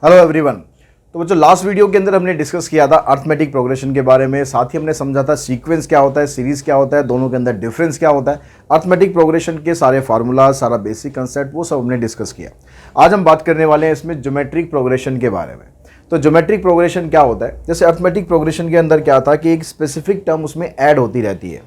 Hello everyone. तो बच्चों last video के अंदर हमने डिस्कस किया था अर्थमेटिक प्रोग्रेशन के बारे में, साथ ही हमने समझा था सीक्वेंस क्या होता है, सीरीज क्या होता है, दोनों के अंदर डिफरेंस क्या होता है, अर्थमेटिक प्रोग्रेशन के सारे फार्मूला, सारा बेसिक कंसेप्ट वो सब हमने डिस्कस किया। आज हम बात करने वाले हैं इसमें ज्योमेट्रिक प्रोग्रेशन के बारे में। तो ज्योमेट्रिक प्रोग्रेशन क्या होता है, जैसे अर्थमेटिक प्रोग्रेशन के अंदर क्या था कि एक स्पेसिफिक टर्म उसमें ऐड होती रहती है,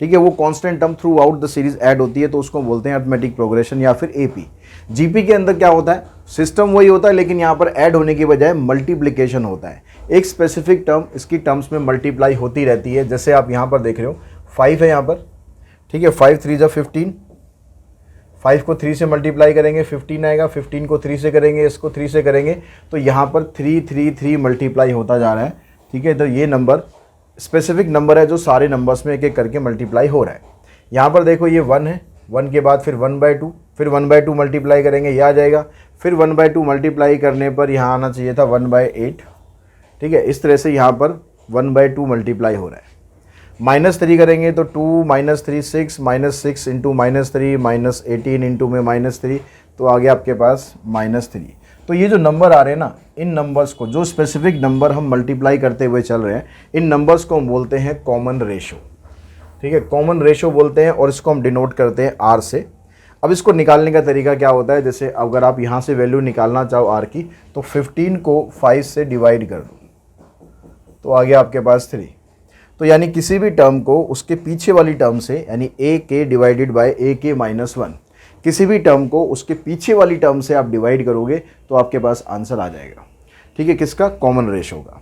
ठीक है, वो constant term through out the series add होती है, तो उसको बोलते हैं अर्थमेटिक प्रोग्रेशन या फिर एपी। जीपी के अंदर क्या होता है, सिस्टम वही होता है लेकिन यहाँ पर ऐड होने की बजाय मल्टीप्लिकेशन होता है। एक स्पेसिफिक टर्म इसकी टर्म्स में मल्टीप्लाई होती रहती है। जैसे आप यहाँ पर देख रहे हो 5 है यहाँ पर, ठीक है, 5 3 = 15, 5 को 3 से मल्टीप्लाई करेंगे 15 आएगा, 15 को 3 से करेंगे, इसको 3 से करेंगे, तो यहाँ पर 3 3 3 मल्टीप्लाई होता जा रहा है, ठीक है। तो ये नंबर स्पेसिफिक नंबर है जो सारे नंबर्स में एक एक करके मल्टीप्लाई हो रहा है। यहाँ पर देखो ये 1 है, 1 के बाद फिर 1/2, फिर 1/2 मल्टीप्लाई करेंगे, ये आ जाएगा, फिर 1/2 मल्टीप्लाई करने पर यहाँ आना चाहिए था 1/8, ठीक है। इस तरह से यहाँ पर 1/2 मल्टीप्लाई हो रहा है। -3 करेंगे तो 2 -3 6, -6 इंटू -3 -18 इंटू में -3, तो आ गया आपके पास -3। तो ये जो नंबर आ रहे हैं ना, इन नंबर्स को, जो स्पेसिफिक नंबर हम मल्टीप्लाई करते हुए चल रहे हैं, इन नंबर्स को हम बोलते हैं कॉमन रेशो, ठीक है, कॉमन रेशो बोलते हैं, और इसको हम डिनोट करते हैं आर से। अब इसको निकालने का तरीका क्या होता है, जैसे अगर आप यहाँ से वैल्यू निकालना चाहो आर की, तो 15 को 5 से डिवाइड कर दो, तो आ गया आपके पास 3। तो यानी किसी भी टर्म को उसके पीछे वाली टर्म से, यानी ए के डिवाइडेड बाय ए के -1, किसी भी टर्म को उसके पीछे वाली टर्म से आप डिवाइड करोगे तो आपके पास आंसर आ जाएगा, ठीक है, किसका, कॉमन रेशो का।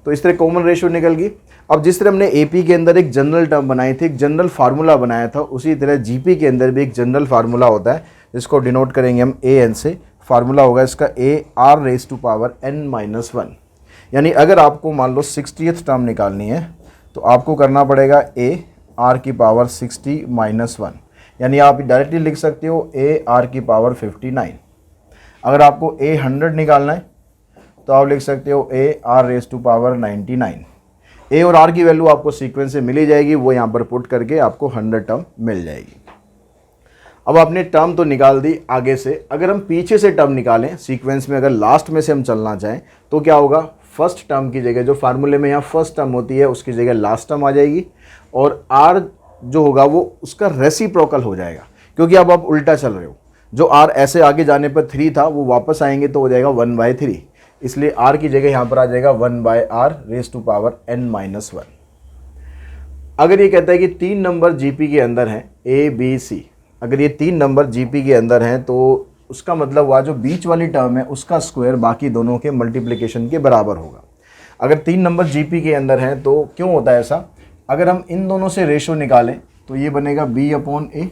तो इस तरह कॉमन रेशो निकल गई। अब जिस तरह हमने एपी के अंदर एक जनरल टर्म बनाई थी, एक जनरल फार्मूला बनाया था, उसी तरह जीपी के अंदर भी एक जनरल फार्मूला होता है, जिसको डिनोट करेंगे हम ए एन से। फार्मूला होगा इसका AR⁻n-1। यानी अगर आपको मान लो 60th टर्म निकालनी है तो आपको करना पड़ेगा AR⁻60 -1, यानी आप डायरेक्टली लिख सकते हो AR⁻59। अगर आपको A100 निकालना है तो आप लिख सकते हो AR⁻99। ए और आर की वैल्यू आपको सीक्वेंस से मिली जाएगी, वो यहाँ पर पुट करके आपको 100 टर्म मिल जाएगी। अब आपने टर्म तो निकाल दी आगे से, अगर हम पीछे से टर्म निकालें सीक्वेंस में, अगर लास्ट में से हम चलना चाहें तो क्या होगा, फर्स्ट टर्म की जगह, जो फार्मूले में यहाँ फर्स्ट टर्म होती है उसकी जगह लास्ट टर्म आ जाएगी, और आर जो होगा वो उसका रेसिप्रोकल हो जाएगा, क्योंकि अब आप उल्टा चल रहे हो। जो आर ऐसे आगे जाने पर 3 था, वो वापस आएंगे तो हो जाएगा 1/3, इसलिए r की जगह यहाँ पर आ जाएगा 1/r⁻n-1। अगर ये कहता है कि 3 नंबर जीपी के अंदर हैं ए बी सी, अगर ये 3 नंबर जीपी के अंदर हैं तो उसका मतलब हुआ जो बीच वाली टर्म है उसका स्क्वायर बाकी दोनों के मल्टीप्लिकेशन के बराबर होगा। अगर 3 नंबर जीपी के अंदर हैं तो क्यों होता है ऐसा, अगर हम इन दोनों से रेशो निकालें तो ये बनेगा b/a,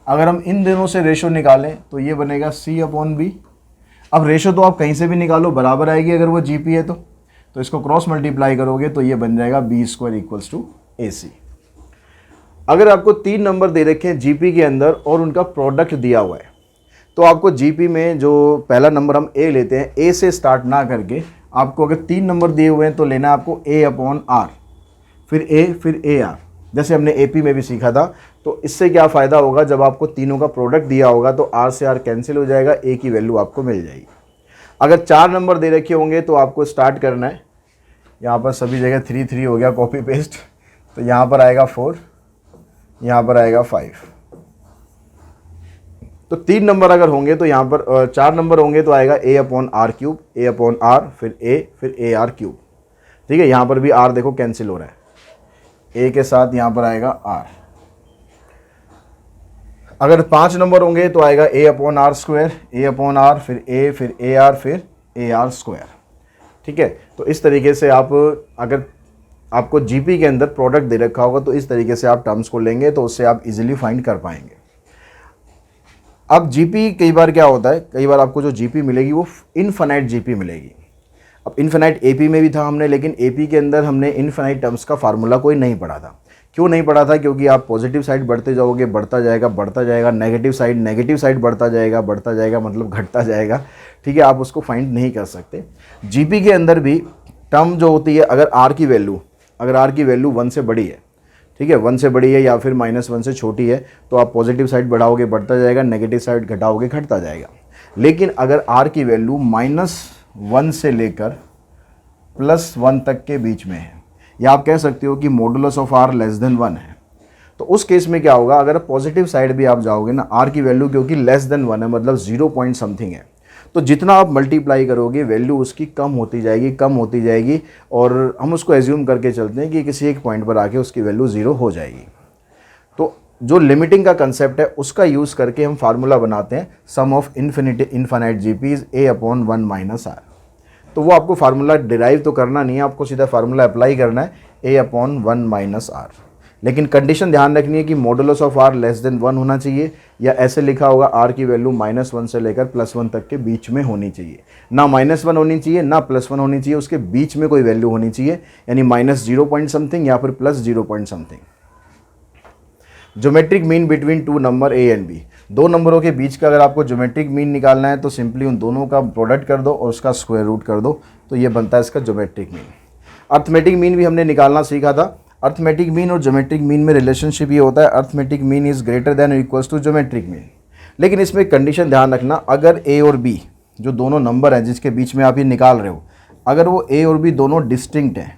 अगर हम इन दोनों से रेशो निकालें तो ये बनेगा c/b। अब रेशो तो आप कहीं से भी निकालो बराबर आएगी, अगर वो जीपी है तो इसको क्रॉस मल्टीप्लाई करोगे तो ये बन जाएगा b² = AC। अगर आपको 3 नंबर दे रखे हैं जीपी के अंदर और उनका प्रोडक्ट दिया हुआ है, तो आपको जीपी में जो पहला नंबर हम a लेते हैं, a से स्टार्ट ना करके आपको अगर 3 नंबर दिए हुए हैं तो लेना है आपको a/r, फिर a, फिर AR, जैसे हमने एपी में भी सीखा था। तो इससे क्या फ़ायदा होगा, जब आपको तीनों का प्रोडक्ट दिया होगा तो r से r कैंसिल हो जाएगा, a की वैल्यू आपको मिल जाएगी। अगर 4 नंबर दे रखे होंगे तो आपको स्टार्ट करना है, यहाँ पर सभी जगह 3 3 हो गया कॉपी पेस्ट, तो यहाँ पर आएगा 4, यहाँ पर आएगा 5। तो 3 नंबर अगर होंगे तो यहाँ पर 4 नंबर होंगे तो आएगा a/r3, a/r, फिर a, फिर AR3, ठीक है। यहाँ पर भी r देखो कैंसिल हो रहा है, a के साथ यहाँ पर आएगा r। अगर 5 नंबर होंगे तो आएगा a/r², a/r, फिर a, फिर AR, फिर AR², ठीक है। तो इस तरीके से आप, अगर आपको जीपी के अंदर प्रोडक्ट दे रखा होगा तो इस तरीके से आप टर्म्स को लेंगे तो उससे आप इजीली फाइंड कर पाएंगे। अब जीपी कई बार क्या होता है, कई बार आपको जो जीपी मिलेगी वो इनफाइनाइट जीपी मिलेगी। अब इनफाइनाइट एपी में भी था हमने, लेकिन एपी के अंदर हमने इनफाइनाइट टर्म्स का फार्मूला कोई नहीं पढ़ा था। क्यों नहीं पढ़ा था, क्योंकि आप पॉजिटिव साइड बढ़ते जाओगे, बढ़ता जाएगा, नेगेटिव साइड बढ़ता जाएगा मतलब घटता जाएगा, ठीक है, आप उसको फाइंड नहीं कर सकते। जीपी के अंदर भी टर्म जो होती है, अगर आर की वैल्यू 1 से बड़ी है, ठीक है, 1 से बड़ी है या फिर -1 से छोटी है, तो आप पॉजिटिव साइड बढ़ाओगे बढ़ता जाएगा, नेगेटिव साइड घटाओगे घटता जाएगा। लेकिन अगर आर की वैल्यू -1 से लेकर +1 तक के बीच में है, या आप कह सकते हो कि modulus of r less than 1 है, तो उस केस में क्या होगा, अगर पॉजिटिव साइड भी आप जाओगे ना, आर की वैल्यू क्योंकि लेस देन 1 है, मतलब 0 पॉइंट समथिंग है, तो जितना आप मल्टीप्लाई करोगे वैल्यू उसकी कम होती जाएगी, कम होती जाएगी, और हम उसको एज्यूम करके चलते हैं कि किसी एक पॉइंट पर आके उसकी वैल्यू 0 हो जाएगी। तो जो लिमिटिंग का कंसेप्ट है उसका यूज़ करके हम फार्मूला बनाते हैं sum of infinite GP is a/1 - r। तो वो आपको फार्मूला डिराइव तो करना नहीं है, आपको सीधा फार्मूला अप्लाई करना है a/1 - r। लेकिन कंडीशन ध्यान रखनी है कि modulus of r less than 1 होना चाहिए, या ऐसे लिखा होगा r की वैल्यू -1 से लेकर +1 तक के बीच में होनी चाहिए। ना -1 होनी चाहिए ना +1 होनी चाहिए, उसके बीच में कोई वैल्यू होनी चाहिए, यानी -0 पॉइंट समथिंग या फिर +0 point something. Geometric mean between two number a and b, दो नंबरों के बीच का अगर आपको ज्योमेट्रिक मीन निकालना है तो सिंपली उन दोनों का प्रोडक्ट कर दो और उसका स्क्वायर रूट कर दो, तो ये बनता है इसका ज्योमेट्रिक मीन। अर्थमेटिक मीन भी हमने निकालना सीखा था। अर्थमेटिक मीन और ज्योमेट्रिक मीन में रिलेशनशिप ये होता है, arithmetic mean is greater than और इक्वल्स टू ज्योमेट्रिक मीन। लेकिन इसमें कंडीशन ध्यान रखना, अगर a और b जो दोनों नंबर हैं जिसके बीच में आप ये निकाल रहे हो, अगर वो a और b दोनों डिस्टिंक्ट हैं,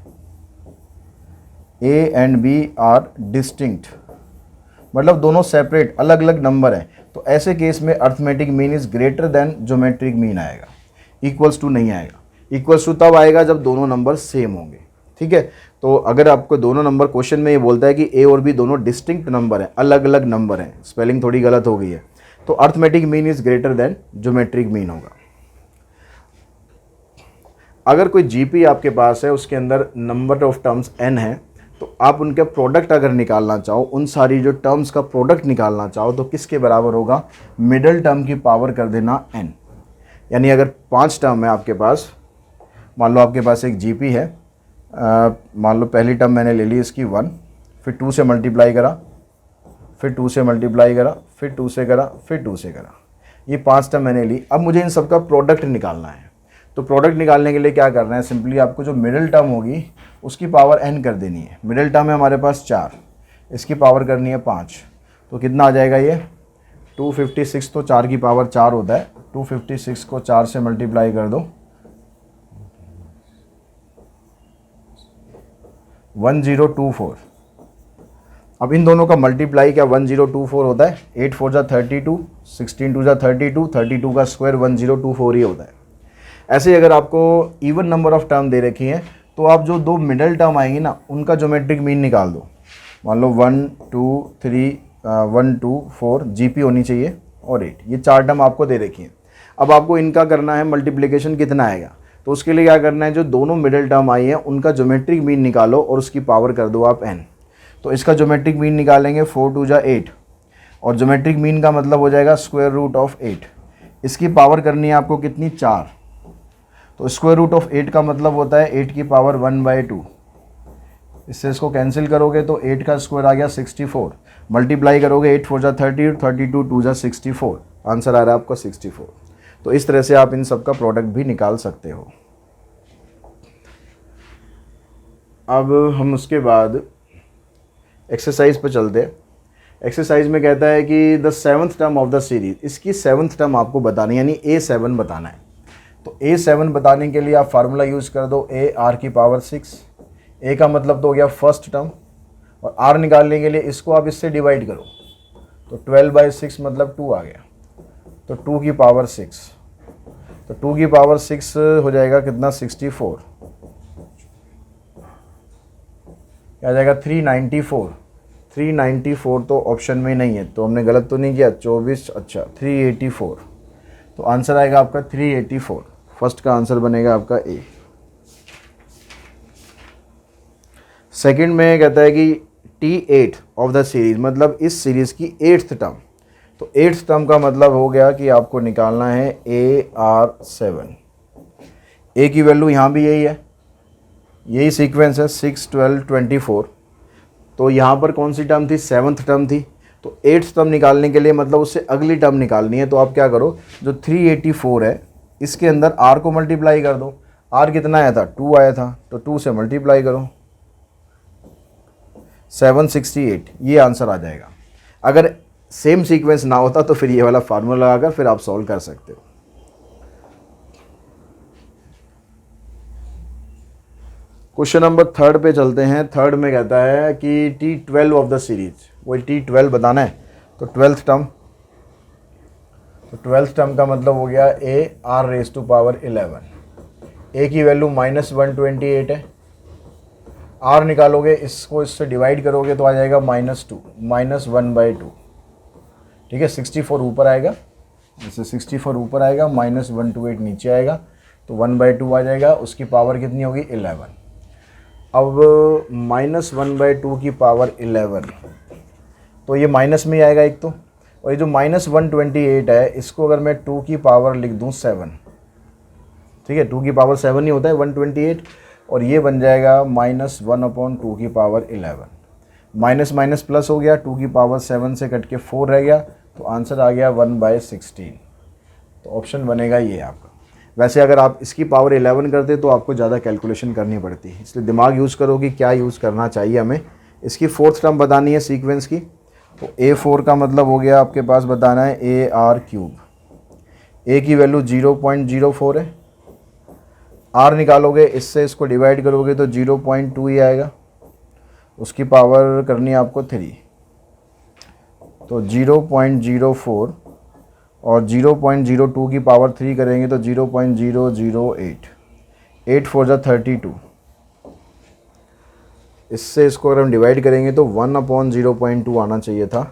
a and b are distinct, मतलब दोनों सेपरेट अलग अलग नंबर हैं, तो ऐसे केस में arithmetic mean is greater than geometric mean आएगा, इक्वल्स टू नहीं आएगा। इक्वल्स टू तब आएगा जब दोनों नंबर सेम होंगे, ठीक है। तो अगर आपको दोनों नंबर, क्वेश्चन में ये बोलता है कि ए और बी दोनों डिस्टिंक्ट नंबर हैं, अलग अलग नंबर हैं, स्पेलिंग थोड़ी गलत हो गई है, तो arithmetic mean is greater than geometric mean होगा। अगर कोई जीपी आपके पास है, उसके अंदर नंबर ऑफ टर्म्स n है, तो आप उनका प्रोडक्ट अगर निकालना चाहो, उन सारी जो टर्म्स का प्रोडक्ट निकालना चाहो, तो किसके बराबर होगा, मिडल टर्म की पावर कर देना n। यानी अगर 5 टर्म है आपके पास, मान लो आपके पास एक जीपी है, मान लो पहली टर्म मैंने ले ली इसकी 1, फिर 2 से मल्टीप्लाई करा, फिर 2 से मल्टीप्लाई करा, फिर 2 से करा, फिर 2 से करा, ये 5 टर्म मैंने ली। अब मुझे इन सब का प्रोडक्ट निकालना है, तो प्रोडक्ट निकालने के लिए क्या करना है, सिंपली आपको जो मिडिल टर्म होगी उसकी पावर n कर देनी है। मिडिल टर्म है हमारे पास 4, इसकी पावर करनी है 5, तो कितना आ जाएगा ये 256, तो 4 की पावर 4 होता है, 256 को 4 से मल्टीप्लाई कर दो, 1024। अब इन दोनों का मल्टीप्लाई क्या 1024 होता है, 8 4 जा 32, 16 2 जा 32, 32 का स्क्वायर 1024 ही होता है। ऐसे ही अगर आपको इवन नंबर ऑफ टर्म दे रखी हैं, तो आप जो दो मिडल टर्म आएंगी ना, उनका ज्योमेट्रिक मीन निकाल दो। मान लो 1 2 3 1 2 4 जीपी होनी चाहिए और 8, ये 4 टर्म आपको दे रखी हैं। अब आपको इनका करना है मल्टीप्लिकेशन, कितना आएगा, तो उसके लिए क्या करना है, जो दोनों मिडिल टर्म आई हैं उनका ज्योमेट्रिक मीन निकालो और उसकी पावर कर दो आप n। तो इसका ज्योमेट्रिक मीन निकालेंगे 4 2 जा 8, और ज्योमेट्रिक मीन का मतलब हो जाएगा स्क्वायर रूट ऑफ 8। इसकी पावर करनी है आपको कितनी, 4, तो स्क्वायर रूट ऑफ 8 का मतलब होता है 8 की पावर 1/2। इससे इसको कैंसिल करोगे तो 8 का स्क्वायर आ गया 64, मल्टीप्लाई करोगे 8 4 जा 30, 32 2 जा 64, आंसर आ रहा है आपका 64। तो इस तरह से आप इन सब का प्रोडक्ट भी निकाल सकते हो। अब हम उसके बाद एक्सरसाइज पे चलते हैं। एक्सरसाइज में कहता है कि the 7th term of the series, इसकी 7th टर्म आपको बतानी, यानी A7 बताना है। तो A7 बताने के लिए आप फार्मूला यूज़ कर दो, a r की पावर 6, a का मतलब तो हो गया फर्स्ट टर्म, और r निकालने के लिए इसको आप इससे डिवाइड करो, तो 12/6 मतलब 2 आ गया, तो 2 की पावर 6, तो 2 की पावर 6 हो जाएगा कितना, 64, क्या आ जाएगा 394। 394 तो ऑप्शन में नहीं है, तो हमने गलत तो नहीं किया, 24, अच्छा 384, तो आंसर आएगा आपका 384। फर्स्ट का आंसर बनेगा आपका ए। सेकंड में कहता है कि T8 ऑफ द सीरीज, मतलब इस सीरीज की 8th टर्म, तो 8th टर्म का मतलब हो गया कि आपको निकालना है AR7। ए की वैल्यू यहाँ भी यही है, यही सीक्वेंस है 6 12 24, तो यहाँ पर कौन सी टर्म थी, 7th टर्म थी, तो 8th टर्म निकालने के लिए मतलब उससे अगली टर्म निकालनी है। तो आप क्या करो, जो 384 है इसके अंदर r को मल्टीप्लाई कर दो, r कितना आया था, 2 आया था, तो 2 से मल्टीप्लाई करो, 768, ये आंसर आ जाएगा। अगर सेम सीक्वेंस ना होता तो फिर ये वाला फार्मूला लगाकर फिर आप सॉल्व कर सकते हो। क्वेश्चन नंबर थर्ड पे चलते हैं। थर्ड में कहता है कि T12 ऑफ द सीरीज, वही T12 बताना है। तो ट्वेल्थ टर्म, तो ट्वेल्थ टर्म का मतलब हो गया AR⁻11। ए की वैल्यू -128 है। आर निकालोगे, इसको इससे डिवाइड करोगे तो आ जाएगा -2, -1/2। ठीक है, 64 ऊपर आएगा, जैसे 64 ऊपर आएगा, -128 नीचे आएगा, तो 1/2 आ जाएगा। उसकी पावर कितनी होगी? 11। अब -1/2 की पावर 11, तो ये माइनस में ही आएगा एक तो। और ये जो -128 है, इसको अगर मैं 2 की पावर लिख दूँ 7, ठीक है, 2 की पावर 7 ही होता है 128, और ये बन जाएगा -1/2 की पावर 11। माइनस माइनस प्लस हो गया, 2 की पावर 7 से कट के 4 रह गया, तो आंसर आ गया 1/16। तो ऑप्शन बनेगा ये आपका। वैसे अगर आप इसकी पावर 11 करते तो आपको ज़्यादा कैलकुलेशन करनी पड़ती, इसलिए दिमाग यूज़ करो कि क्या यूज़ करना चाहिए हमें। इसकी फोर्थ टर्म बतानी है सीक्वेंस की, तो A4 का मतलब हो गया आपके पास बताना है AR3। ए की वैल्यू 0.04 है। आर निकालोगे, इससे इसको डिवाइड करोगे तो 0.2 ही आएगा। उसकी पावर करनी है आपको 3, तो 0.04 और 0.02 की पावर 3 करेंगे तो 0.008। 8 4 जा 32। इससे इसको अगर हम डिवाइड करेंगे तो 1/0.2 आना चाहिए था।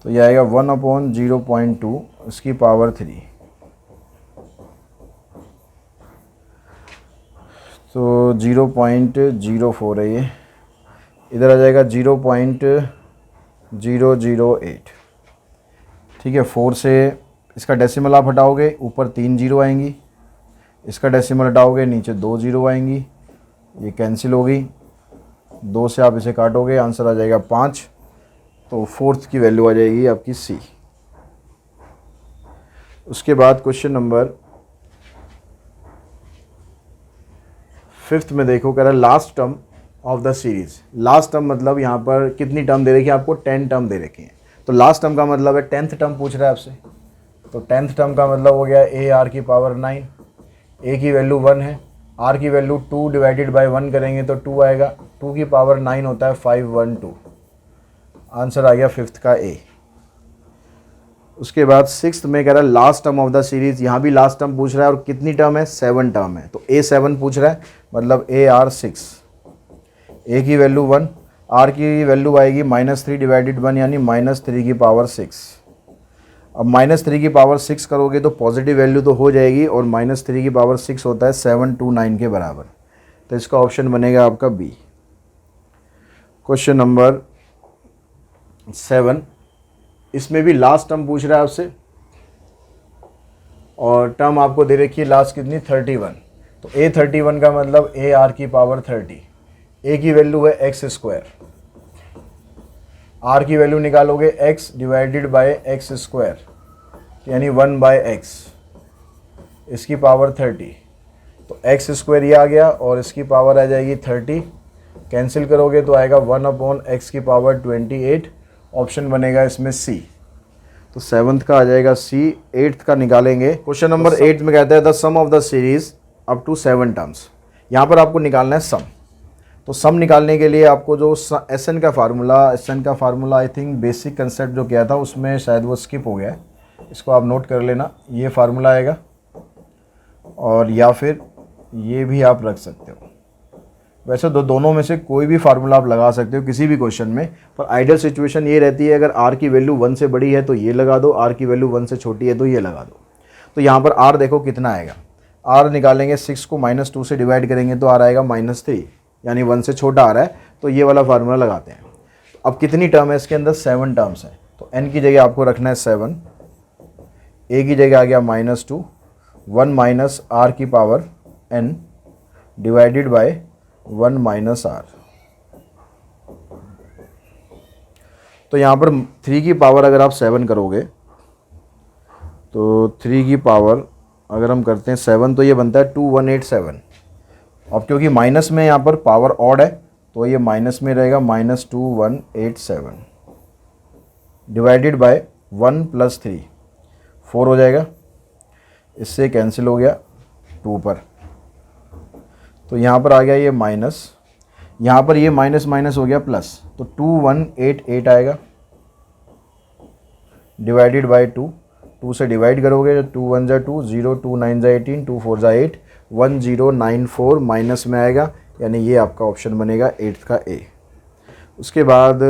तो यह आएगा 1/0.2, इसकी पावर 3। तो 0.04 है ये, इधर आ जाएगा 0.008। ठीक है, 4 से इसका डेसिमल आप हटाओगे, ऊपर 3 जीरो आएंगी। इसका डेसिमल हटाओगे, नीचे 2 जीरो आएंगी, ये कैंसिल होगी। 2 से आप इसे काटोगे, आंसर आ जाएगा 5। तो फोर्थ की वैल्यू आ जाएगी आपकी सी। उसके बाद क्वेश्चन नंबर 5th में देखो, कह रहा है last term of the series. Last term मतलब यहाँ पर कितनी टर्म दे रखी है आपको? 10 टर्म दे रखी है। तो लास्ट टर्म का मतलब है 10th टर्म पूछ रहा है आपसे। तो 10th टर्म का मतलब हो गया AR की पावर 9। ए की वैल्यू 1 है, आर की वैल्यू 2 डिवाइडेड बाय 1 करेंगे तो 2 आएगा। 2 की पावर 9 होता है 512। आंसर आ गया 5th का ए। उसके बाद 6th में कह रहा है last term of the series. यहाँ भी लास्ट टर्म पूछ रहा है, और कितनी टर्म है? 7 टर्म है। तो A7 पूछ रहा है, मतलब AR6। ए की वैल्यू 1, आर की वैल्यू आएगी -3 डिवाइडेड 1, यानी -3 की पावर 6। अब -3 की पावर 6 करोगे तो पॉजिटिव वैल्यू तो हो जाएगी, और -3 की पावर 6 होता है 729 के बराबर। तो इसका ऑप्शन बनेगा आपका बी। क्वेश्चन नंबर 7, इसमें भी लास्ट टर्म पूछ रहा है आपसे, और टर्म आपको दे रखी है लास्ट कितनी? 31। तो A31 का मतलब AR की पावर 30। ए की वैल्यू है x², आर की वैल्यू निकालोगे x डिवाइडेड बाय x², यानी 1/x, इसकी पावर 30। तो x² ये आ गया, और इसकी पावर आ जाएगी 30। कैंसिल करोगे तो आएगा 1/x की पावर 28। ऑप्शन बनेगा इसमें सी। तो 7th का आ जाएगा सी। 8th का निकालेंगे। क्वेश्चन नंबर 8 में कहता है the sum of the series up to 7 terms. यहाँ पर आपको निकालना है सम। तो सम निकालने के लिए आपको जो SN का formula I think basic concept जो किया था उसमें शायद वो स्किप हो गया है, इसको आप नोट कर लेना। ये फार्मूला आएगा, और या फिर ये भी आप रख सकते हो। वैसे दोनों में से कोई भी फार्मूला आप लगा सकते हो किसी भी क्वेश्चन में, पर आइडियल सिचुएशन ये रहती है अगर आर की वैल्यू 1 से बड़ी है तो ये लगा दो, आर की वैल्यू 1 से छोटी है तो ये लगा दो। तो यहाँ पर आर देखो कितना आएगा। आर निकालेंगे, 6 को -2 से डिवाइड करेंगे तो आर आएगा -3, यानी 1 से छोटा आ रहा है, तो ये वाला फार्मूला लगाते हैं। अब कितनी टर्म है इसके अंदर? 7 टर्म्स है। तो n की जगह आपको रखना है 7, ए की जगह आ गया -2, 1 माइनस आर की power n divided by 1 minus r. तो यहाँ पर 3 की पावर अगर आप 7 करोगे तो 3 की पावर अगर हम करते हैं 7 तो ये बनता है 2187। अब क्योंकि माइनस में यहाँ पर पावर ऑड है तो ये माइनस में रहेगा -2187 डिवाइडेड बाय 1 + 3 4 हो जाएगा। इससे कैंसिल हो गया 2 पर, तो यहाँ पर आ गया ये माइनस, यहाँ पर ये माइनस माइनस हो गया प्लस, तो 2188 आएगा डिवाइडेड बाय 2, 2 से डिवाइड करोगे तो 2 1 जा 2, 0 2 9 जा 18, 2 4 जा 8, 1094 माइनस में आएगा, यानी ये आपका ऑप्शन बनेगा 8th का ए। उसके बाद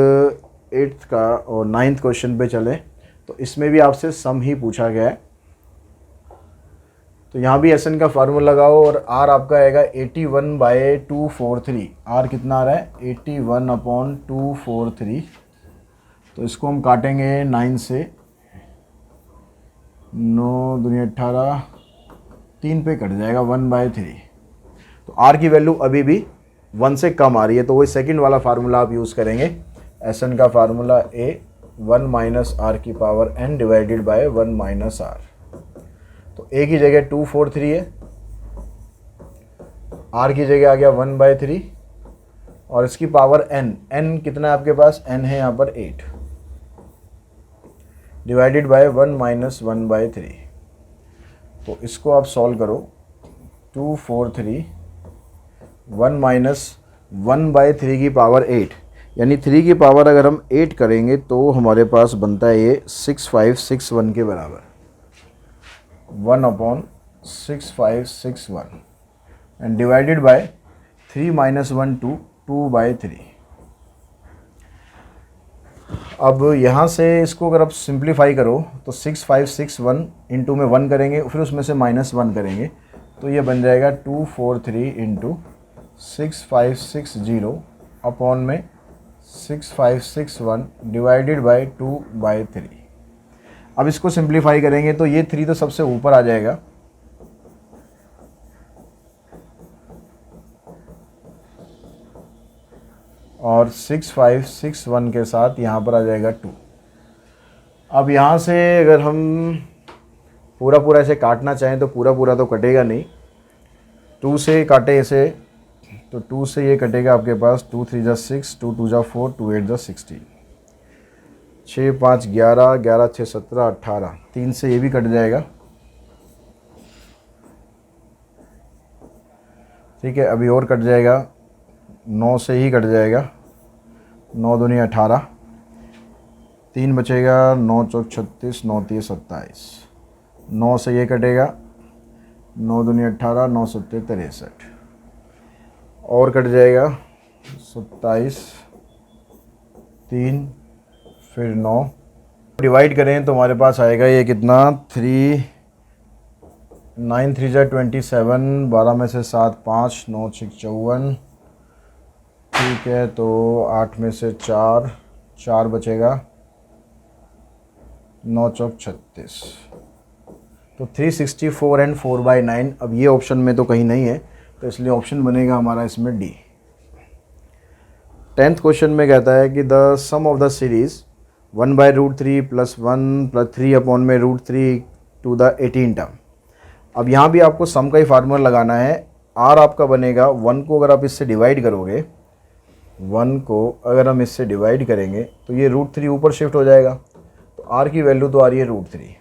8th का और 9th क्वेश्चन पे चले, तो इसमें भी आपसे सम ही पूछा गया है। तो यहाँ भी एस एन का फार्मूला लगाओ और आर आपका आएगा 81/243। आर कितना आ रहा है 81/243। तो इसको हम काटेंगे 9 से, 9 दूनी 18, 3 पे कट जाएगा 1/3। तो आर की वैल्यू अभी भी 1 से कम आ रही है, तो वही सेकंड वाला फार्मूला आप यूज़ करेंगे। एस एन का फार्मूला ए 1 माइनस आर की power n divided by 1 minus r. तो ए की जगह 243 है, आर की जगह आ गया 1/3 और इसकी पावर एन, एन कितना है आपके पास, एन है यहाँ पर 8 डिवाइडेड बाय 1 माइनस 1/3। तो इसको आप सॉल्व करो, 243 1 माइनस 1/3 की पावर 8, यानी 3 की पावर अगर हम 8 करेंगे तो हमारे पास बनता है ये 6561 के बराबर, 1/6561 एंड डिवाइडेड बाय 3 माइनस 1 2/3। अब यहाँ से इसको अगर आप सिंप्लीफाई करो तो 6561 इंटू में 1 करेंगे, फिर उसमें से -1 करेंगे, तो ये बन जाएगा 243 इंटू 6560 अपॉन में 6561 डिवाइडेड बाय 2/3। अब इसको सिंप्लीफाई करेंगे तो ये 3 तो सबसे ऊपर आ जाएगा, और 6561 के साथ यहाँ पर आ जाएगा 2। अब यहाँ से अगर हम पूरा पूरा ऐसे काटना चाहें तो पूरा पूरा तो कटेगा नहीं, 2 से काटे ऐसे तो 2 से ये कटेगा आपके पास 2 3 जा 6, 2 2 जा 4, 2 8 जा 16, 6 5 11, 11 6 17 18, 3 से ये भी कट जाएगा। ठीक है, अभी और कट जाएगा, 9 से ही कट जाएगा, 9 दूनी 18, 3 बचेगा, 9 चौक 36, 9 तीय 27, 9 से ये कटेगा, 9 दूनी 18, 9 सत्ते 63, और कट जाएगा 27, 3 फिर 9, डिवाइड करें तो हमारे पास आएगा ये कितना 3 9 3 जा 27, 12 में से 7 5, 9 6 54, ठीक है, तो 8 में से 4 4 बचेगा, 9 चौक 36, तो 364 एंड 4/9। अब ये ऑप्शन में तो कहीं नहीं है, तो इसलिए ऑप्शन बनेगा हमारा इसमें डी। 10th क्वेश्चन में कहता है कि the sum of the series 1/√3 + 1 + 3 upon में √3 टू द 18 टर्म। अब यहाँ भी आपको सम का ही फार्मूला लगाना है। आर आपका बनेगा 1 को अगर आप इससे डिवाइड करोगे, 1 को अगर हम इससे डिवाइड करेंगे तो ये √3 ऊपर शिफ्ट हो जाएगा, तो आर की वैल्यू तो आ रही है √3।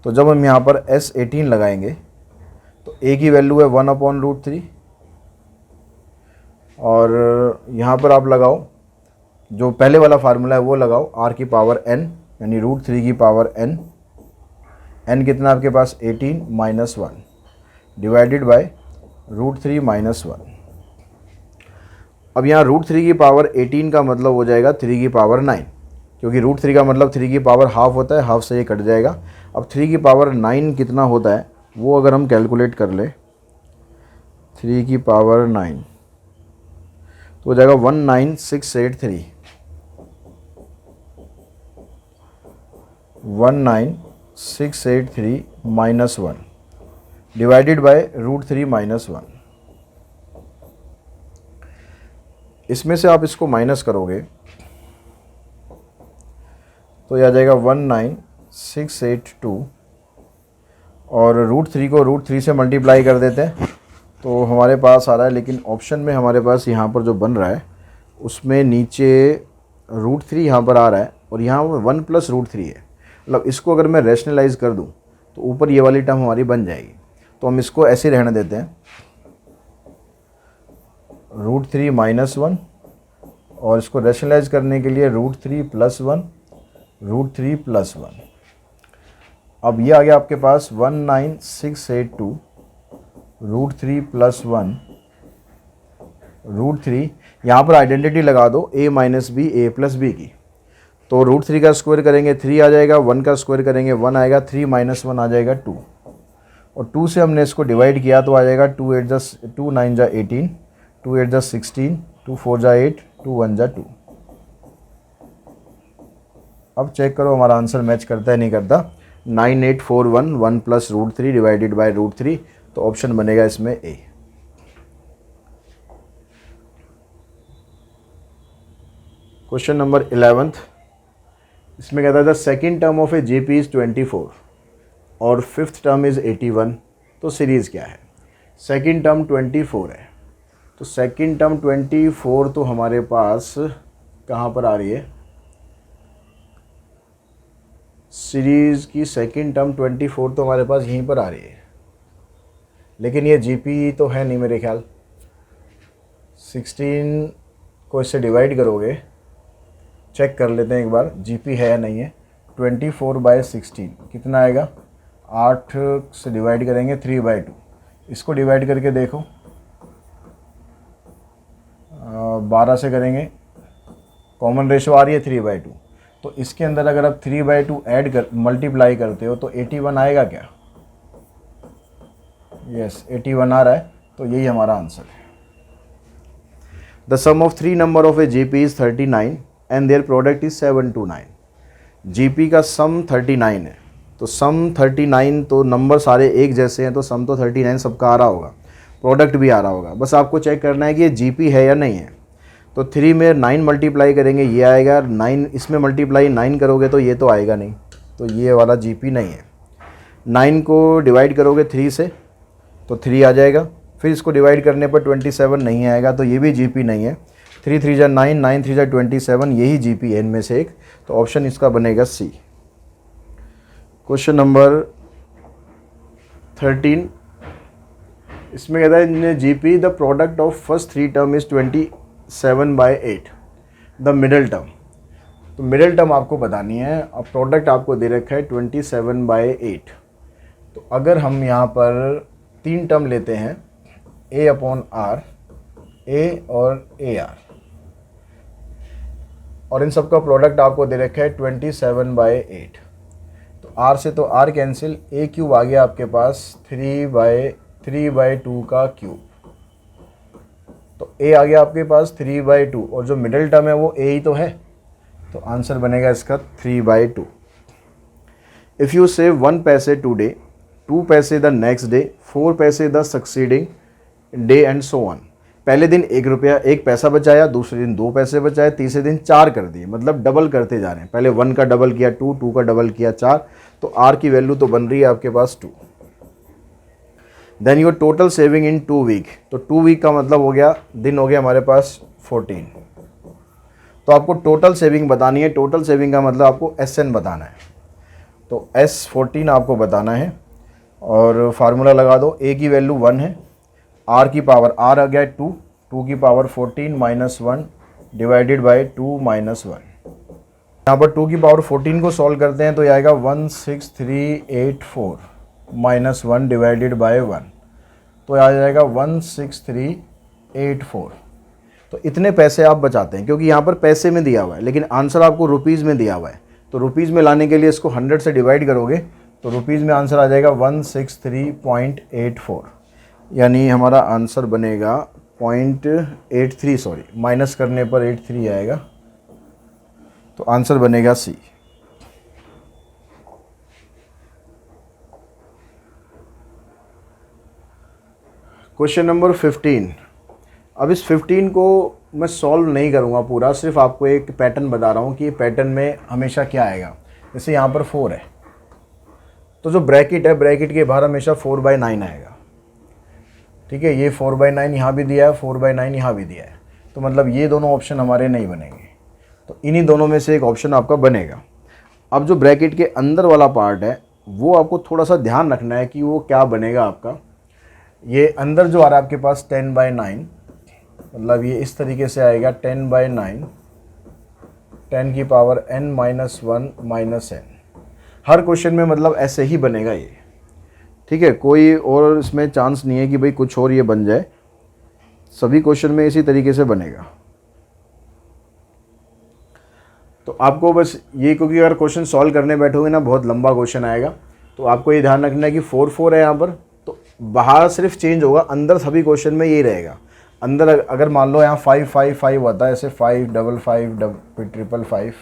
तो जब हम यहाँ पर S18 लगाएंगे तो ए की वैल्यू है 1/√3, और यहाँ पर आप लगाओ जो पहले वाला फार्मूला है वो लगाओ, आर की पावर n यानी √3 की पावर n, n कितना आपके पास 18 - 1 डिवाइडेड बाय √3 - 1। अब यहाँ √3 की पावर 18 का मतलब हो जाएगा 3 की पावर 9, क्योंकि √3 का मतलब 3 की पावर हाफ होता है, हाफ से ये कट जाएगा। अब 3 की पावर 9 कितना होता है वो अगर हम कैलकुलेट कर ले, 3 की पावर 9 तो हो जाएगा 19683, 19683 - 1 डिवाइडेड बाय √3 - 1। इसमें से आप इसको माइनस करोगे तो यह आ जाएगा 19682, और √3 को √3 से मल्टीप्लाई कर देते हैं तो हमारे पास आ रहा है, लेकिन ऑप्शन में हमारे पास यहाँ पर जो बन रहा है उसमें नीचे √3 यहाँ पर आ रहा है और यहाँ 1 + √3 है। मतलब इसको अगर मैं रैशनलाइज़ कर दूँ तो ऊपर ये वाली टर्म हमारी बन जाएगी। तो हम इसको ऐसे रहने देते हैं, √3 - 1, और इसको रेशनलाइज करने के लिए √3 + 1, √3 + 1। अब ये आ गया आपके पास 19682 √3 + 1 √3। यहाँ पर आइडेंटिटी लगा दो a - b a + b की। तो √3 का स्क्वायर करेंगे 3 आ जाएगा, 1 का स्क्वायर करेंगे 1 आएगा, 3 - 1 आ जाएगा 2, और 2 से हमने इसको डिवाइड किया तो आ जाएगा 2 9 × 18, 2 8 × 16, 2 4 × 8, 2 1 × 2। अब चेक करो हमारा आंसर मैच करता है नहीं करता। 9841 1 + √3 डिवाइडेड बाय √3, तो ऑप्शन बनेगा इसमें ए। क्वेश्चन नंबर 11th, इसमें कहता है the second term of a GP is 24 और फिफ्थ टर्म इज़ 81, तो सीरीज़ क्या है? सेकेंड टर्म 24 है, तो सेकेंड टर्म 24 तो हमारे पास कहाँ पर आ रही है? सीरीज़ की सेकेंड टर्म 24 तो हमारे पास यहीं पर आ रही है, लेकिन ये जीपी तो है नहीं मेरे ख्याल। 16 को इससे डिवाइड करोगे, चेक कर लेते हैं एक बार जीपी है या नहीं है। 24/16 कितना आएगा? 8 से डिवाइड करेंगे 3/2, इसको डिवाइड करके देखो 12 से करेंगे, कॉमन रेशो आ रही है 3/2, तो इसके अंदर अगर आप 3/2 ऐड कर मल्टीप्लाई करते हो तो 81 आएगा क्या? यस 81 आ रहा है, तो यही हमारा आंसर है। The sum of 3 number of a GP is 39 and their product is 729। GP का सम 39 है, तो सम 39, तो नंबर सारे एक जैसे हैं तो सम तो 39 सबका आ रहा होगा, प्रोडक्ट भी आ रहा होगा। बस आपको चेक करना है कि ये जीपी है या नहीं है। तो 3 में 9 मल्टीप्लाई करेंगे ये आएगा, 9 इसमें मल्टीप्लाई 9 करोगे तो ये तो आएगा नहीं, तो ये वाला जीपी नहीं है। 9 को डिवाइड करोगे 3 से तो 3 आ जाएगा, फिर इसको डिवाइड करने पर 27 नहीं आएगा, तो ये भी जीपी नहीं है। 3 3 जा 9, 9 3 जा 27, यही जीपी है इनमें से एक, तो ऑप्शन इसका बनेगा सी। क्वेश्चन नंबर 13, इसमें कहता है GP the product of first 3 term is 27/8, the middle term. तो मिडल टर्म आपको बतानी है। अब प्रोडक्ट आपको दे रखा है 27/8, तो अगर हम यहाँ पर 3 टर्म लेते हैं a/r, a और ar, और इन सब का प्रोडक्ट आपको दे रखा है 27/8, तो r से तो r कैंसिल, a³ आ गया आपके पास 3/2 का क्यूब, तो a आ गया आपके पास 3/2, और जो मिडिल टर्म है वो a ही तो है, तो आंसर बनेगा इसका 3/2। इफ़ यू सेव 1 पैसे टुडे, 2 पैसे द नेक्स्ट डे, 4 पैसे the succeeding day and so on. पहले दिन 1 रुपया 1 पैसा बचाया, दूसरे दिन 2 पैसे बचाए, तीसरे दिन 4 कर दिए, मतलब डबल करते जा रहे हैं। पहले 1 का डबल किया 2, 2 का डबल किया 4, तो r की वैल्यू तो बन रही है आपके पास 2। Then your total saving in 2 week, तो 2 वीक का मतलब हो गया, दिन हो गया हमारे पास 14। तो आपको टोटल सेविंग बतानी है, टोटल सेविंग का मतलब आपको SN बताना है, तो S14 आपको बताना है, और फार्मूला लगा दो। a की वैल्यू 1 है, r की पावर r आ गया 2, 2 की पावर 14 - 1 डिवाइडेड बाय 2 - 1। यहाँ पर 2 की पावर 14 को सॉल्व करते हैं तो ये आएगा 16384 - 1 डिवाइडेड बाय 1, तो आ जाएगा 16384। तो इतने पैसे आप बचाते हैं, क्योंकि यहाँ पर पैसे में दिया हुआ है, लेकिन आंसर आपको रुपीज़ में दिया हुआ है, तो रुपीज़ में लाने के लिए इसको 100 से डिवाइड करोगे तो रुपीज़ में आंसर आ जाएगा 163.84, यानी हमारा आंसर बनेगा 0.83, सॉरी माइनस करने पर 83 आएगा, तो आंसर बनेगा सी। Question number 15। अब इस 15 को मैं सॉल्व नहीं करूँगा पूरा, सिर्फ आपको एक पैटर्न बता रहा हूँ कि पैटर्न में हमेशा क्या आएगा। जैसे यहाँ पर 4 है, तो जो ब्रैकेट है, ब्रैकेट के बाहर हमेशा 4/9 आएगा, ठीक है। ये 4/9 यहाँ भी दिया है, 4/9 यहाँ भी दिया है, तो मतलब ये दोनों ऑप्शन हमारे नहीं बनेंगे, तो इन्हीं दोनों में से एक ऑप्शन आपका बनेगा। अब जो ब्रैकेट के अंदर वाला पार्ट है वो आपको थोड़ा सा ध्यान रखना है कि वो क्या बनेगा आपका। ये अंदर जो आ रहा है आपके पास 10/9, मतलब ये इस तरीके से आएगा 10/9 10 की power n minus 1 minus n। हर क्वेश्चन में मतलब ऐसे ही बनेगा ये, ठीक है, कोई और इसमें चांस नहीं है कि भाई कुछ और ये बन जाए, सभी क्वेश्चन में इसी तरीके से बनेगा। तो आपको बस ये, क्योंकि अगर क्वेश्चन सॉल्व करने बैठोगे ना बहुत लंबा क्वेश्चन आएगा, तो आपको ये ध्यान रखना है कि 4 है यहाँ पर, तो बाहर सिर्फ चेंज होगा, अंदर सभी क्वेश्चन में यही रहेगा। अंदर अगर मान लो यहाँ 5 होता है, ऐसे 5 5 5 5 5,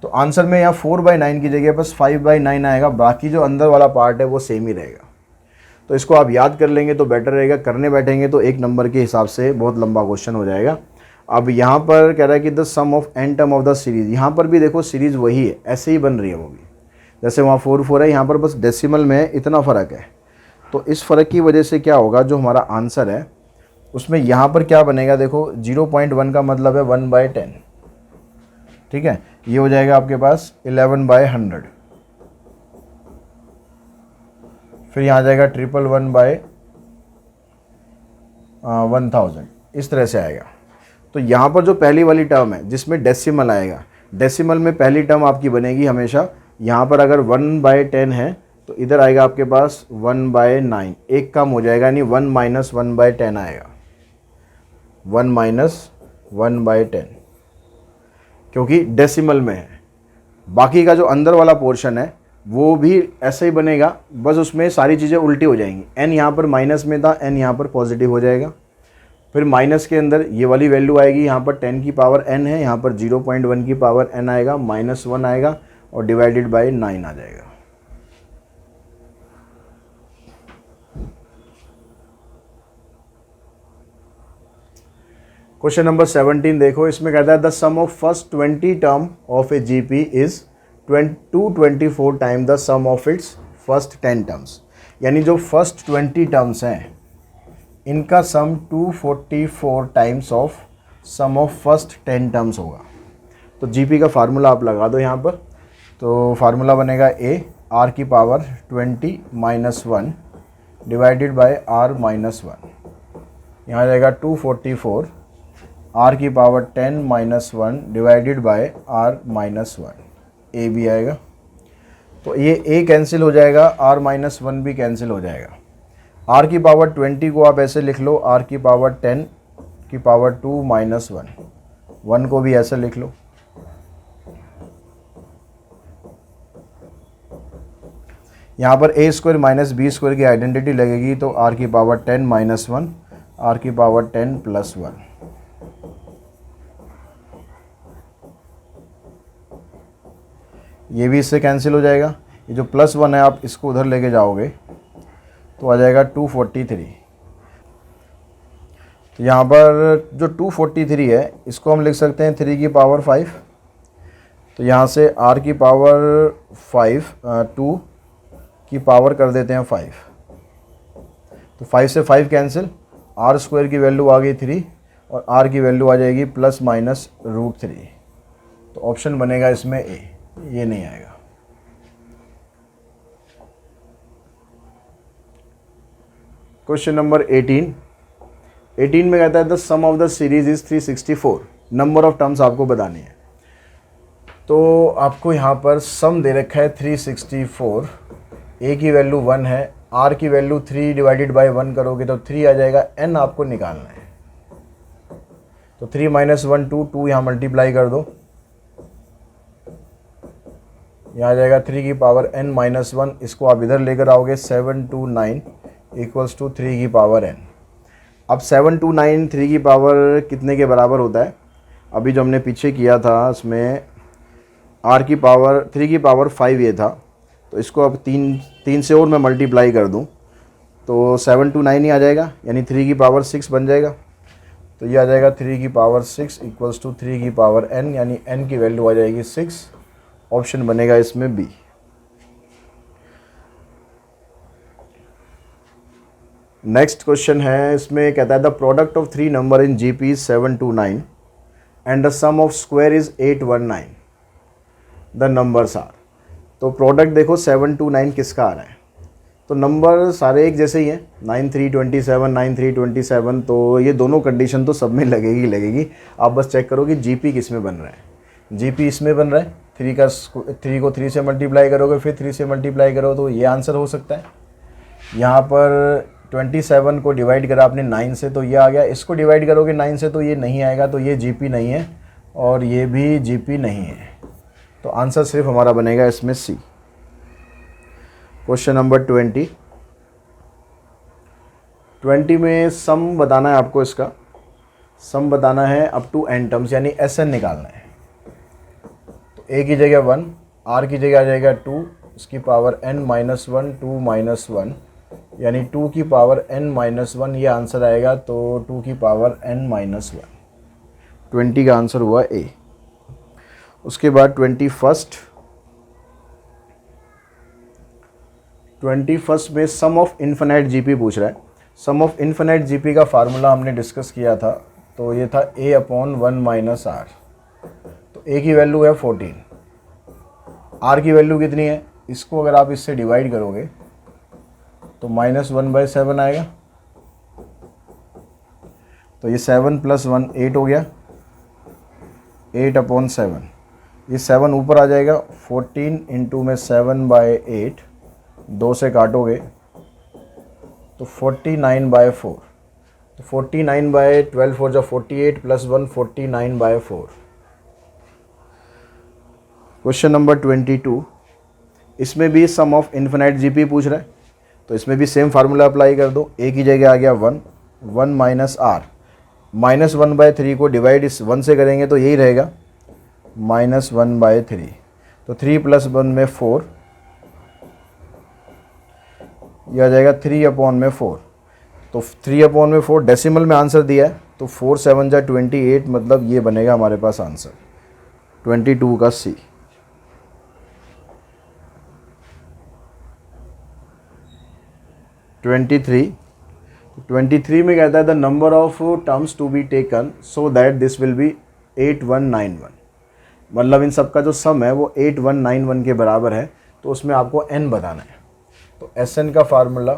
तो आंसर में यहाँ 4/9 की जगह बस 5/9 आएगा, बाकी जो अंदर वाला पार्ट है वो सेम ही रहेगा। तो इसको आप याद कर लेंगे तो बेटर रहेगा, करने बैठेंगे तो 1 नंबर के हिसाब से बहुत लंबा क्वेश्चन हो जाएगा। अब यहाँ पर कह रहा है कि the sum of n term of the series, यहाँ पर भी देखो सीरीज़ वही है, ऐसे ही बन रही है वो भी, जैसे वहाँ 4 है, यहाँ पर बस डेसिमल में इतना फ़र्क है। तो इस फ़र्क की वजह से क्या होगा, जो हमारा आंसर है उसमें यहाँ पर क्या बनेगा, देखो 0.1 का मतलब है 1/10, ठीक है, ये हो जाएगा आपके पास 11/100। फिर यहाँ आ जाएगा 111/1000, इस तरह से आएगा। तो यहाँ पर जो पहली वाली टर्म है जिसमें डेसिमल आएगा, डेसिमल में पहली टर्म आपकी बनेगी हमेशा, यहाँ पर अगर 1/10 है तो इधर आएगा आपके पास 1/9, एक कम हो जाएगा, यानी 1 माइनस 1/10 आएगा, 1 माइनस 1/10, क्योंकि डेसिमल में है। बाकी का जो अंदर वाला पोर्शन है वो भी ऐसे ही बनेगा, बस उसमें सारी चीज़ें उल्टी हो जाएंगी। n यहाँ पर माइनस में था, n यहाँ पर पॉजिटिव हो जाएगा। फिर माइनस के अंदर ये वाली वैल्यू आएगी, यहाँ पर 10 की पावर n है, यहाँ पर 0.1 की पावर n आएगा, -1 आएगा और डिवाइडेड बाय 9 आ जाएगा। क्वेश्चन नंबर 17 देखो, इसमें कहता है the sum of first 20 term of a GP is 224 time the sum of its first 10 terms. यानी जो फर्स्ट 20 टर्म्स हैं इनका sum 244 times of sum of first 10 terms होगा। तो जीपी का फार्मूला आप लगा दो यहाँ पर। तो फार्मूला बनेगा a r की power 20 minus 1 divided by r minus 1। यहाँ आ जाएगा 244 r की power 10 minus 1 divided by r minus 1, a भी आएगा। तो ये a कैंसिल हो जाएगा, r माइनस 1 भी कैंसिल हो जाएगा। r की पावर 20 को आप ऐसे लिख लो, r की पावर 10 की पावर 2 माइनस 1, 1 को भी ऐसे लिख लो। यहाँ पर a square minus b square की आइडेंटिटी लगेगी, तो r की पावर 10 माइनस 1, r की पावर 10 प्लस 1। ये भी इससे कैंसिल हो जाएगा। ये जो प्लस 1 है आप इसको उधर लेके जाओगे तो आ जाएगा 243। तो यहाँ पर जो 243 है इसको हम लिख सकते हैं 3 की पावर 5। तो यहाँ से r की पावर 5 2 की पावर कर देते हैं 5। तो 5 से 5 कैंसिल, r स्क्वायर की वैल्यू आ गई 3 और r की वैल्यू आ जाएगी प्लस माइनस √3। तो ऑप्शन बनेगा इसमें a, ये नहीं आएगा। क्वेश्चन नंबर 18 में कहता है the sum of the series is 364। Number of terms आपको बतानी है। तो आपको यहाँ पर सम दे रखा है 364, a की वैल्यू 1 है, r की वैल्यू 3 डिवाइडेड बाय 1 करोगे तो 3 आ जाएगा, n आपको निकालना है। तो 3 माइनस 1 2 यहाँ मल्टीप्लाई कर दो, यहाँ आ जाएगा 3 की पावर n माइनस 1, इसको आप इधर लेकर आओगे 7 2 9 इक्वल्स टू 3 की पावर n। अब 7 2 9 3 की पावर कितने के बराबर होता है? अभी जो हमने पीछे किया था उसमें r की पावर 3 की पावर 5 ये था, तो इसको अब 3 से और मैं मल्टीप्लाई कर दूं तो 7 2 9 ही आ जाएगा, यानी 3 की पावर 6 बन जाएगा। तो ये आ जाएगा 3 की पावर 6 इक्वल्स टू 3 की पावर n, यानी n की वैल्यू आ जाएगी 6। ऑप्शन बनेगा इसमें बी। नेक्स्ट क्वेश्चन है, इसमें कहता है the product of 3 number in GP is 7 2 9 and the sum of square is 8 1 9। The numbers are. तो प्रोडक्ट देखो 7 2 9 किसका आ रहा है, तो नंबर सारे एक जैसे ही हैं, 9 3 27 9 3 27, तो ये दोनों कंडीशन तो सब में लगेगी लगेगी। आप बस चेक करो कि जीपी किस में बन रहा है। जीपी इसमें बन रहा है, 3 को 3 से मल्टीप्लाई करोगे फिर 3 से मल्टीप्लाई करो तो ये आंसर हो सकता है। यहाँ पर 27 को डिवाइड करा आपने 9 से तो ये आ गया, इसको डिवाइड करोगे 9 से तो ये नहीं आएगा, तो ये जीपी नहीं है और ये भी जीपी नहीं है। तो आंसर सिर्फ हमारा बनेगा इसमें सी। क्वेश्चन नंबर 20 में सम बताना है आपको, इसका सम बताना है अप टू n टर्म्स, यानी SN निकालना है। तो a की जगह 1, r की जगह आ जाएगा 2, इसकी पावर n माइनस 1, 2 माइनस 1, यानी 2 की पावर n माइनस 1, ये आंसर आएगा। तो 2 की पावर n माइनस 1, 20 का आंसर हुआ a। उसके बाद 21st में सम ऑफ इन्फिनाइट जीपी पूछ रहा है। सम ऑफ इन्फिनाइट जीपी का फार्मूला हमने डिस्कस किया था, तो ये था a अपॉन 1 माइनस आर। तो a की वैल्यू है 14, r की वैल्यू कितनी है, इसको अगर आप इससे डिवाइड करोगे तो -1/7 आएगा। तो ये 7 + 1 8 हो गया, 8 अपॉन 7, ये 7 ऊपर आ जाएगा, 14 इंटू में 7/8, 2 से काटोगे तो 49/4, तो 49/12 4 जो 48 + 1 49/4। क्वेश्चन नंबर 22, इसमें भी सम ऑफ इन्फिनाइट जीपी पूछ रहा है, तो इसमें भी सेम फार्मूला अप्लाई कर दो। a की जगह आ गया 1, 1 माइनस आर, -1/3 को डिवाइड इस 1 से करेंगे तो यही रहेगा -1/3, तो 3 + 1 में 4, यह आ जाएगा 3 अपॉन में 4। तो 3 अपॉन में 4 डेसिमल में आंसर दिया है, तो 4 7 जा 28, मतलब ये बनेगा हमारे पास आंसर 22 का सी। ट्वेंटी थ्री में कहता है the number of terms to be taken so that this will be 8191, मतलब इन सब का जो सम है वो 8191 के बराबर है, तो उसमें आपको n बताना है। तो SN का फार्मूला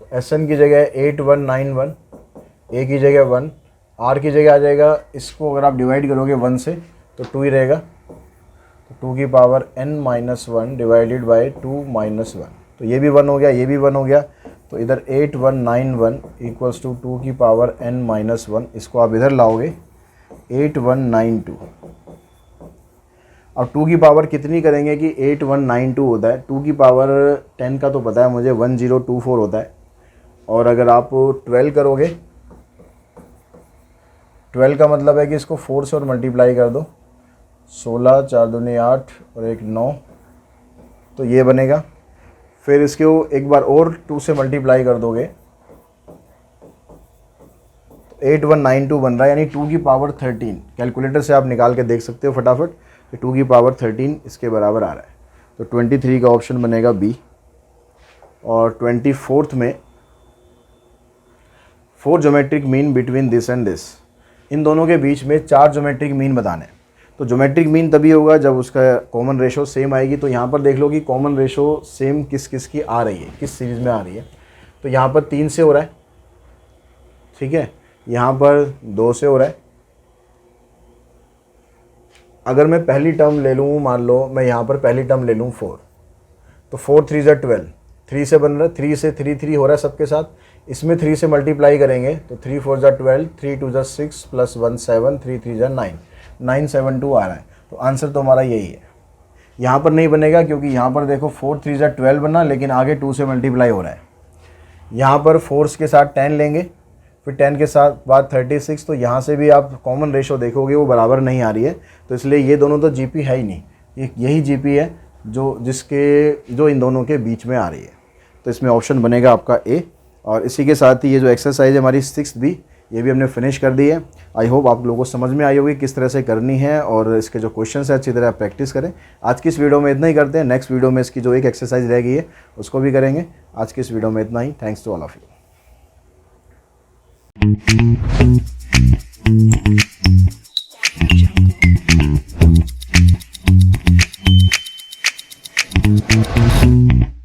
तो SN की जगह 8191, a की जगह 1, r की जगह आ जाएगा, इसको अगर आप डिवाइड करोगे 1 से तो 2 ही रहेगा, तो 2 की power n minus 1 divided by 2 minus 1, तो ये भी 1 हो गया, ये भी 1 हो गया, तो इधर 8191 इक्वल्स टू 2 की पावर n माइनस 1, इसको आप इधर लाओगे 8192। अब 2 की पावर कितनी करेंगे कि 8192 होता है, 2 की पावर 10 का तो पता है मुझे 1024 होता है, और अगर आप 12 करोगे, 12 का मतलब है कि इसको 4 से और मल्टीप्लाई कर दो, 16 4 दूनी 8 और 1 9, तो ये बनेगा। फिर इसके एक बार और 2 से मल्टीप्लाई कर दोगे तो 8192 बन रहा है, यानी 2 की पावर 13। कैलकुलेटर से आप निकाल के देख सकते हो फटाफट कि 2 की पावर 13 इसके बराबर आ रहा है, तो 23 का ऑप्शन बनेगा बी। और 24th में 4 geometric mean between this and this, इन दोनों के बीच में 4 ज्योमेट्रिक मीन बताने। तो ज्योमेट्रिक मीन तभी होगा जब उसका कॉमन रेशो सेम आएगी। तो यहाँ पर देख लो कि कॉमन रेशो सेम किस किस की आ रही है, किस सीरीज़ में आ रही है। तो यहाँ पर 3 से हो रहा है, ठीक है, यहाँ पर 2 से हो रहा है। अगर मैं पहली टर्म ले लूँ, मान लो मैं यहाँ पर पहली टर्म ले लूँ 4, तो 4 3 ज़ा 12, 3 से बन रहा है, 3 से 3 3 हो रहा है सबके साथ, इसमें 3 से मल्टीप्लाई करेंगे तो 3 4 ज़ा 12, 3 2 ज़ा 6 + 1 7, 3 3 ज़ा 9, 972 आ रहा है। तो आंसर तो हमारा यही है। यहाँ पर नहीं बनेगा क्योंकि यहाँ पर देखो 4 3 ज़ा 12 बना, लेकिन आगे 2 से मल्टीप्लाई हो रहा है। यहाँ पर 4 के साथ 10 लेंगे, फिर 10 के साथ बाद 36, तो यहाँ से भी आप कॉमन रेशो देखोगे वो बराबर नहीं आ रही है। तो इसलिए ये दोनों तो जीपी है ही नहीं, यही जीपी है जो इन दोनों के बीच में आ रही है। तो इसमें ऑप्शन बनेगा आपका ए। और इसी के साथ ही ये जो एक्सरसाइज है हमारी 6th बी, ये भी हमने फिनिश कर दी है। आई होप आप लोगों को समझ में आई होगी किस तरह से करनी है, और इसके जो क्वेश्चंस है अच्छी तरह प्रैक्टिस करें। आज की इस वीडियो में इतना ही करते हैं, नेक्स्ट वीडियो में इसकी जो एक एक्सरसाइज रह गई है उसको भी करेंगे। आज की इस वीडियो में इतना ही। Thanks to all of you. है।